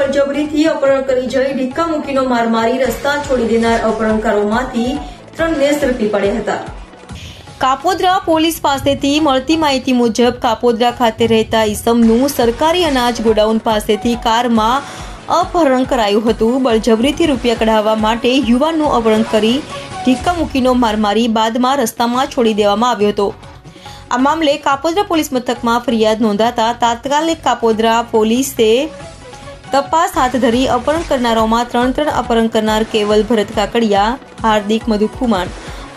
બળજબરીથી અપહરણ કરી જઈ ઢીક્કા મૂકીનો માર મારી રસ્તા છોડી દેનાર અપહરણકારોમાંથી 3ને ઝડપી પડ્યા હતા। કાપોદ્રા પોલીસ પાસેથી મળતી માહિતી મુજબ કાપોદ્રા ખાતે રહેતા ઈસમનું સરકારી અનાજ ગોડાઉન પાસેથી કારમાં અપહરણ કરાયું હતું। બળજબરીથી રૂપિયા કઢાવવા માટે યુવાનનું અપહરણ કરી ઢીક્કા મૂકીનો માર મારી બાદમાં રસ્તામાં છોડી દેવામાં આવ્યો હતો। આ મામલે કાપોદ્રા પોલીસ મથકમાં ફરિયાદ નોંધાતા તાત્કાલિક કાપોદ્રા પોલીસે તપાસ હાથ ધરી અપહરણ કરનારાઓમાં 3 અપહરણ કરનાર કેવલ ભરત કાકડિયા, હાર્દિક મધુકુમાર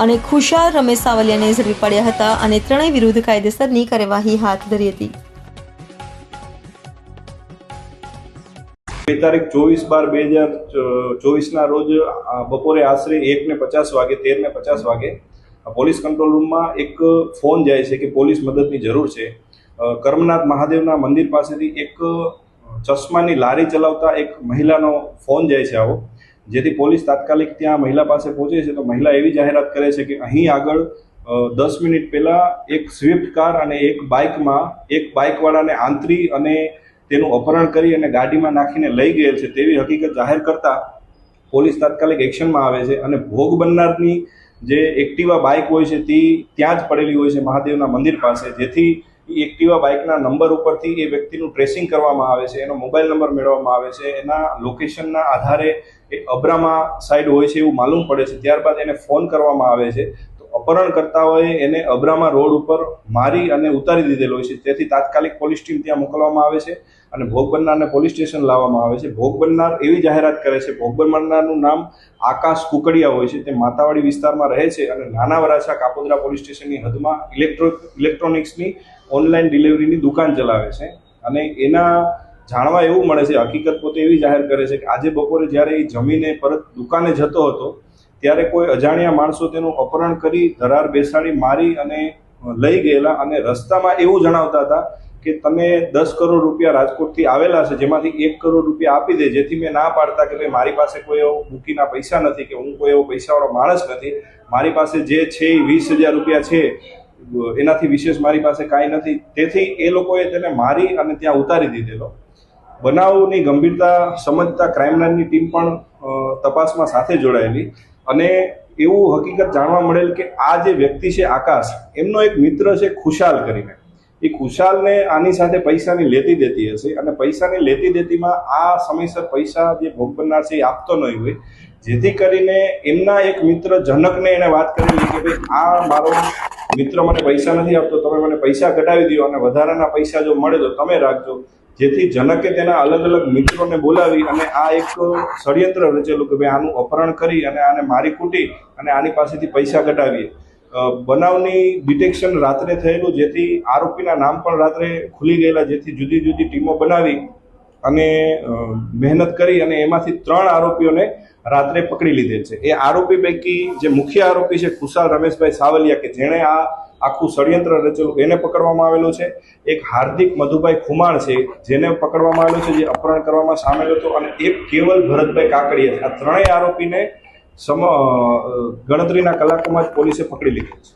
અને ખુશાલ રમેશ સાવલિયાને ઝડપી પડ્યા હતા અને ત્રણેય વિરુદ્ધ કાયદેસરની કાર્યવાહી હાથ ધરી હતી। તારીખ 24/12/2024 ના રોજ બપોરે આશરે 1:50 વાગે 13:50 વાગે પોલીસ કંટ્રોલ રૂમમાં એક ફોન જાય છે કે પોલીસ મદદની જરૂર છે। કર્મનાથ મહાદેવના મંદિર પાસેથી એક ચશ્માની લારી ચલાવતા એક મહિલાનો ફોન જાય છે આવો, જેથી પોલીસ તાત્કાલિક ત્યાં મહિલા પાસે પહોંચે છે। તો મહિલા એવી જાહેરાત કરે છે કે અહીં આગળ 10 મિનિટ પહેલાં એક સ્વિફ્ટ કાર અને એક બાઇકમાં એક બાઇકવાળાને આંતરી અને તેનું અપહરણ કરી અને ગાડીમાં નાખીને લઈ ગયેલ છે તેવી હકીકત જાહેર કરતા પોલીસ તાત્કાલિક એક્શનમાં આવે છે અને ભોગ બનનારની જે એક્ટિવા બાઇક હોય છે તે ત્યાં જ પડેલી હોય છે મહાદેવના મંદિર પાસે, જેથી એક્ટિવા બાઇકના નંબર ઉપરથી એ વ્યક્તિનું ટ્રેસિંગ કરવામાં આવે છે, એનો મોબાઈલ નંબર મેળવવામાં આવે છે, એના લોકેશનના આધારે એ અબ્રામા સાઈડ હોય છે એવું માલુમ પડે છે। ત્યારબાદ એને ફોન કરવામાં આવે છે તો અપહરણકર્તાઓએ એને અબ્રામા રોડ ઉપર મારી અને ઉતારી દીધેલો હોય છે, તેથી તાત્કાલિક પોલીસ ટીમ ત્યાં મોકલવામાં આવે છે અને ભોગ બનનારને પોલીસ સ્ટેશન લાવવામાં આવે છે। ભોગ બનનાર એવી જાહેરાત કરે છે, ભોગ બનનારનું નામ આકાશ કુકડિયા હોય છે, તે માતાવાડી વિસ્તારમાં રહે છે અને નાના વરાછા કાપોદ્રા પોલીસ સ્ટેશનની હદમાં ઇલેક્ટ્રોનિક્સની ઓનલાઈન ડિલિવરીની દુકાન ચલાવે છે। અને એના જાણવા એવું મળે છે, હકીકત પોતે એવી જાહેર કરે છે કે આજે બપોરે જ્યારે એ જમીને પરત દુકાને જતો હતો ત્યારે કોઈ અજાણ્યા માણસો તેનું અપહરણ કરી ધરાર બેસાડી મારી અને લઈ ગયેલા અને રસ્તામાં એવું જણાવતા હતા કે તમે 10 કરોડ રૂપિયા રાજકોટથી આવેલા છે, જેમાંથી 1 કરોડ રૂપિયા આપી દે, જેથી મેં ના પાડતા કે ભાઈ મારી પાસે કોઈ એવો મૂકીના પૈસા નથી કે હું કોઈ એવો પૈસાવાળો માણસ નથી, મારી પાસે જે છે એ 20,000 રૂપિયા છે, એનાથી વિશેષ મારી પાસે કાંઈ નથી। તેથી એ લોકોએ તેને મારી અને ત્યાં ઉતારી દીધેલો। બનાવની ગંભીરતા સમજતા ક્રાઇમ બ્રાન્ચની ટીમ પણ તપાસમાં સાથે જોડાયેલી અને એવું હકીકત જાણવા મળેલ કે આ જે વ્યક્તિ છે આકાશ, એમનો એક મિત્ર છે ખુશાલ કરીને, એ ખુશાલને આની સાથે પૈસાની લેતી દેતી હશે અને પૈસાની લેતી દેતીમાં આ સમયસર પૈસા જે ભોગ બનનાર છે એ આપતો નહીં હોય, જેથી કરીને એમના એક મિત્ર જનકને એને વાત કરેલી કે ભાઈ આ મારો મિત્ર મને પૈસા નથી આપતો, તમે મને પૈસા કઢાવી દો અને વધારાના પૈસા જો મળે તો તમે રાખજો। જેથી જનકે તેના અલગ અલગ મિત્રોને બોલાવી અને આ એક ષડયંત્ર રચેલું કે ભાઈ આનું અપહરણ કરી અને આને મારી કૂટી અને આની પાસેથી પૈસા કઢાવીએ। બનાવની ડિટેક્શન રાત્રે થયેલું, જેથી આરોપીના નામ પણ રાત્રે ખુલી ગયેલા, જેથી જુદી જુદી ટીમો બનાવી અને મહેનત કરી અને એમાંથી 3 આરોપીઓને રાત્રે પકડી લીધેલ છે। એ આરોપી પૈકી જે મુખ્ય આરોપી છે ખુશાલ રમેશભાઈ સાવલિયા, કે જેણે આ આખું ષડયંત્ર રચેલું, એને પકડવામાં આવેલો છે। એક હાર્દિક મધુભાઈ ખુમાણ છે જેને પકડવામાં આવેલો છે, જે અપહરણ કરવામાં સામેલ હતો, અને એક કેવલ ભરતભાઈ કાકડિયા છે। આ 3 આરોપીને ગણતરીના કલાકોમાં જ પોલીસે પકડી લીધેલ છે।